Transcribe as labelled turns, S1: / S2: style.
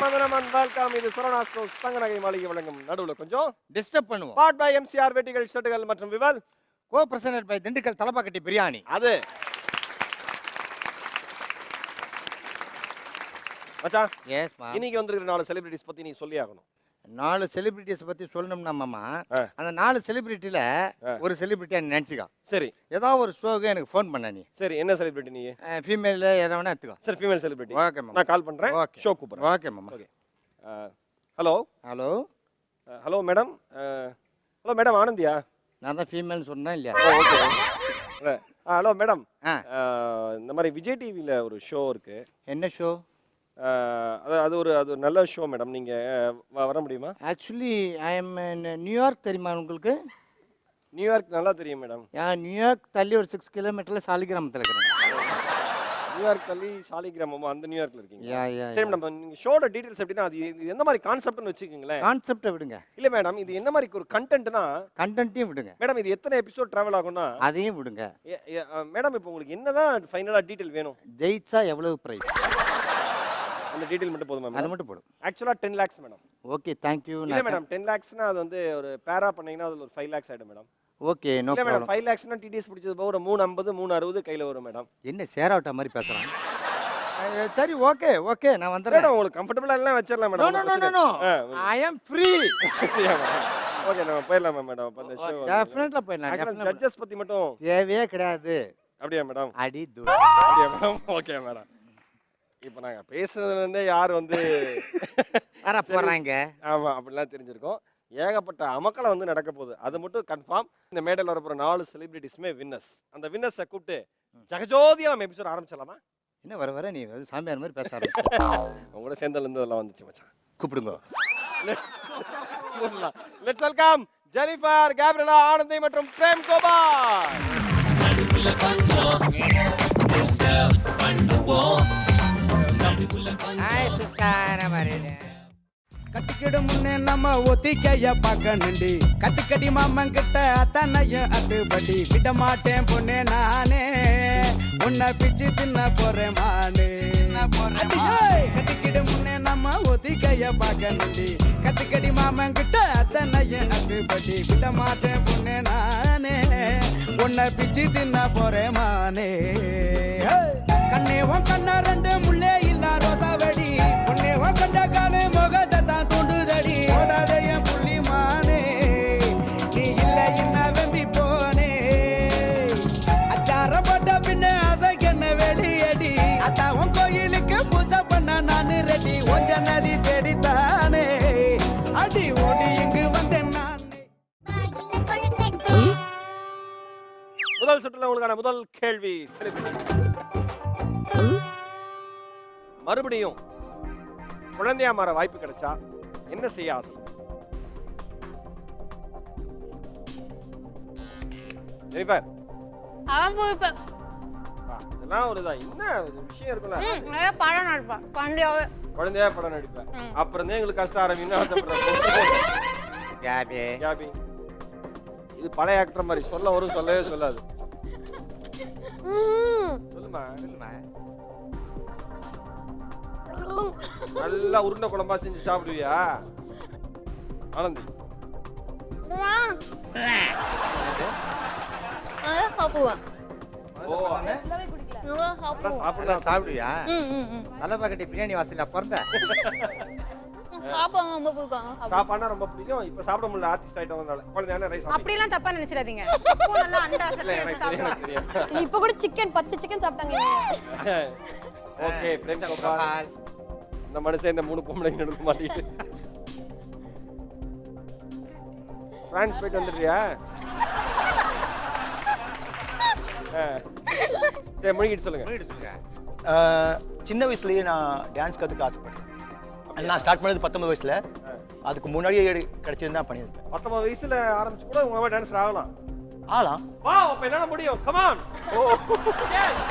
S1: வந்தனம் and welcome. இது Saravana stores தங்க நகை மாளிகை வழங்கும் நடுவுல கொஞ்சம்
S2: டிஸ்டர்ப் பண்ணுவோம்.
S1: பாட் பை எம்சிஆர் வெட்டிகள் ஷர்ட்டுகள் மற்றும் விவல்
S2: கோ பிரசன்ட் பை திண்டுக்கல் தலப்பாக்கட்டி பிரியாணி.
S1: அது மச்சான்,
S2: எஸ் மா.
S1: இன்னைக்கு வந்திருக்கிற 4 செலிபிரிட்டிஸ் பத்தி நீ சொல்லி ஆகணும்.
S2: 4 செலிபிரிட்டிஸ் பத்தி சொல்லணும்னா மாமா, அந்த 4 செலிபிரிட்டில ஒரு செலிபிரிட்டியா நீ நினைச்சுக்கோ.
S1: சரி,
S2: ஏதாவது ஒரு ஷோக்கு எனக்கு ஃபோன் பண்ண நீ.
S1: சரி, என்ன செலிபிரிட்டி நீ?
S2: ஃபீமேல்ல எதனா எடுத்துக்கோ.
S1: சரி, ஃபீமேல் செலிபிரிட்டி.
S2: ஓகே மாமா,
S1: நான் கால் பண்றேன். ஷோ கூப்பிடுறேன்.
S2: ஓகே மாமா.
S1: Okay. Hello
S2: hello
S1: hello madam. Hello madam, ஆனந்தியா?
S2: நான் தான் ஃபீமேல்னு சொன்னேன் இல்லையா?
S1: ஓகே. ஹலோ மேடம், இந்த மாதிரி விஜய் டிவியில் ஒரு ஷோ இருக்கு.
S2: என்ன ஷோ?
S1: அது ஒரு நல்ல ஷோ மேடம். நீங்கள் வர முடியுமா?
S2: Actually I am New York. தெரியுமா உங்களுக்கு?
S1: நியூயார்க் நல்லா தெரியும் மேடம்.
S2: நியூயார்க் தள்ளி ஒரு 6 கிலோமீட்டரில் சாலிகிராமத்தில் இருக்கிறேன்.
S1: நியூயார்க் தள்ளி சாலிகிராமமா? அந்த நியூயார்க்கில் இருக்கீங்க?
S2: யா.
S1: சரி மேடம், நீங்கள் ஷோட டீட்டெயில்ஸ் எப்படின்னா அது எந்த மாதிரி கான்செப்ட்னு வச்சுக்கோங்களேன்.
S2: கான்செப்டை விடுங்க.
S1: இல்லை மேடம், இது என்ன மாதிரி ஒரு கண்டென்ட்னா?
S2: கண்டென்ட்டையும் விடுங்க.
S1: மேடம், இது எத்தனை எபிசோட் ட்ராவல் ஆகும்னா?
S2: அதையும் விடுங்க.
S1: மேடம், இப்போ உங்களுக்கு என்னதான் ஃபைனலாக டீட்டெயில் வேணும்?
S2: ஜெயிச்சா எவ்வளவு ப்ரைஸ்?
S1: அந்த டீடைல் மட்டும் போதுமா மேடம்?
S2: அது மட்டும் போடும்.
S1: ஆக்சுவலா 10 lakhs madam.
S2: Okay, thank you.
S1: இல்ல மேடம், 10 lakhsனா அது வந்து ஒரு பேரா பண்ணீங்கன்னா அது ஒரு 5 lakhs ஆயிடும் மேடம்.
S2: Okay, no
S1: problem. இல்ல மேடம்,
S2: ப்ராப்ளம்.
S1: 5 lakhsனா டிடிஎஸ் பிடிச்சது போக ஒரு 350 360 கையில வரும் மேடம்.
S2: என்ன சேராவட்ட மாதிரி பேசுறான்? சரி, ஓகே ஓகே, நான் வந்துறேன்.
S1: மேடம், உங்களுக்கு கம்ஃபர்ட்டபிளா எல்லாம் வச்சிரலாம் மேடம்.
S2: நோ ஐ அம் ஃப்ரீ.
S1: ஓகே, நம்ம போயிடலாமா மேடம்? அப்ப அந்த ஷோ
S2: டெஃபினெட்லி போயிடலாம்.
S1: ஆக்சுவலா ஜட்ஜஸ் பத்தி மட்டும்
S2: தேவையே கிடையாது.
S1: அப்படியே மேடம்?
S2: அடி தூ.
S1: அப்படியே மேடம்? Okay madam. இப்போ நாங்க பேசுனதுல இருந்தே யார் வந்து
S2: வர போறாங்க.
S1: ஆமா, அப்படிலாம் தெரிஞ்சிருக்கோம். ஏகப்பட்ட அமக்களை வந்து நடக்க போகுது, அது மட்டும் கன்ஃபார்ம். இந்த மேடையில் வரப்போற 4 செலிபிரிட்டிஸ்மே வின்னர்ஸ். அந்த வின்னர்ஸை கூப்பிட்டு ஜகஜோதியா நம்ம எபிசோட் ஆரம்பிச்சிடலாமா?
S2: என்ன வர நீ சாமியார் மாதிரி பேச ஆரம்பிச்ச.
S1: உங்களோட சேர்ந்தல இருந்து அதெல்லாம் வந்துச்சு மச்சான்.
S2: கூப்பிடுங்க.
S1: Let's welcome Jennifer, Gabriela, Anandhi மற்றும் பிரேம் கோபால்.
S2: ஹாய் சிஸ்டர், வரேன்.
S3: கட்டிக்கிடு முன்னே நம்ம ஒத்திக்கைய பார்க்கணுண்டி, கத்துக்கடி மாமன் கிட்ட அத்தனையும் அத்துப்படி. விட மாட்டேன் பொண்ணே நானே, உன்னை பிச்சு தின்ன போறேன் மானே. கட்டிக்கிடு முன்னே நம்ம ஒத்திக்கைய பார்க்கணுண்டி, கத்துக்கடி மாமன் கிட்ட அத்தனையும் அத்துப்படி. விட மாட்டேன் பொண்ணே நானே, உன்னை பிச்சு தின்ன போறேன் மானே. கண்ணே உன் கண்ணா 2 முள்ளே இல்ல ரோசா வெடி, உன்னே உன் கண்ட காணு முகத்தை தான் தூண்டுதடி. ஓடாத என் புள்ளி மானே, நீ இல்ல என்ன வெம்பி போனே. அச்சார போட்ட பின்ன அசைக்கண்ண வெளியடி, அத்தா உன் கோயிலுக்கு பூஜை பண்ண நானு ரெடி. ஒஞ்ச நதி தேடித்தானே அடி ஓடி இங்கு வந்தேன் நானே.
S1: முதல் சுற்றுல உங்களுக்கான முதல் கேள்வி செலிபிரிட்டி. மறுபடியும் குழந்தையா மாற வாய்ப்பு கிடைச்சா என்ன செய்ய ஆசை? ஜெனிஃபர், இதெல்லாம் ஒரு என்ன விஷயம் இருக்குல்ல?
S4: படம் நடிப்பேன்
S1: குழந்தையா படம் நடிப்பேன். அப்புறம் தான் எங்களுக்கு கஷ்டம் ஆரம்பிக்கும். கேபி, இது பழைய ஆக்டர் மாதிரி சொல்ல வரும், சொல்லவே சொல்லாது. சொல்லுமா. நல்லா உருண்டை குழம்பா செஞ்சு சாப்பிடுவியா ஆனந்தி?
S2: சாப்பிடுவியா? தலப்பாக்கட்டி பிரியாணி வாசல்ல பிறந்த
S1: சாப்பாடுனா ரொம்ப பிடிக்கும். இப்ப சாப்பிட முடியல, ஆர்டிஸ்ட் ஆயிட்டவங்கனால. குழந்தையான ரைஸ்
S4: அப்படிலாம் தப்பா நினைச்சிடாதீங்க.
S5: இப்ப கூட சிக்கன் 10 சிக்கன் சாப்பிட்டாங்க.
S1: ஓகே, பிரேம் கோபால். இந்த மனுஷன் இந்த 3 பொம்பளைங்க நடுக்க மாட்டேங்குது. பிரான்ஸ் போயிட்டு வந்துடுறியா? சரி, முழுங்கிட்டு சொல்லுங்க.
S6: சின்ன வயசுலயே நான் டான்ஸ் கற்றுக்க ஆசைப்பட்டேன். நான் ஸ்டார்ட் பண்ணது 19 வயசுல. அதுக்கு முன்னாடியே கிடைச்சிருந்தா பண்ணியிருப்பேன்.
S1: 19 வயசுல ஆரம்பிச்சு கூட உங்க டான்ஸர் ஆகலாம்.
S6: ஆகலாம்.
S1: வா, அப்ப என்னால முடியும். Come on. Oh S.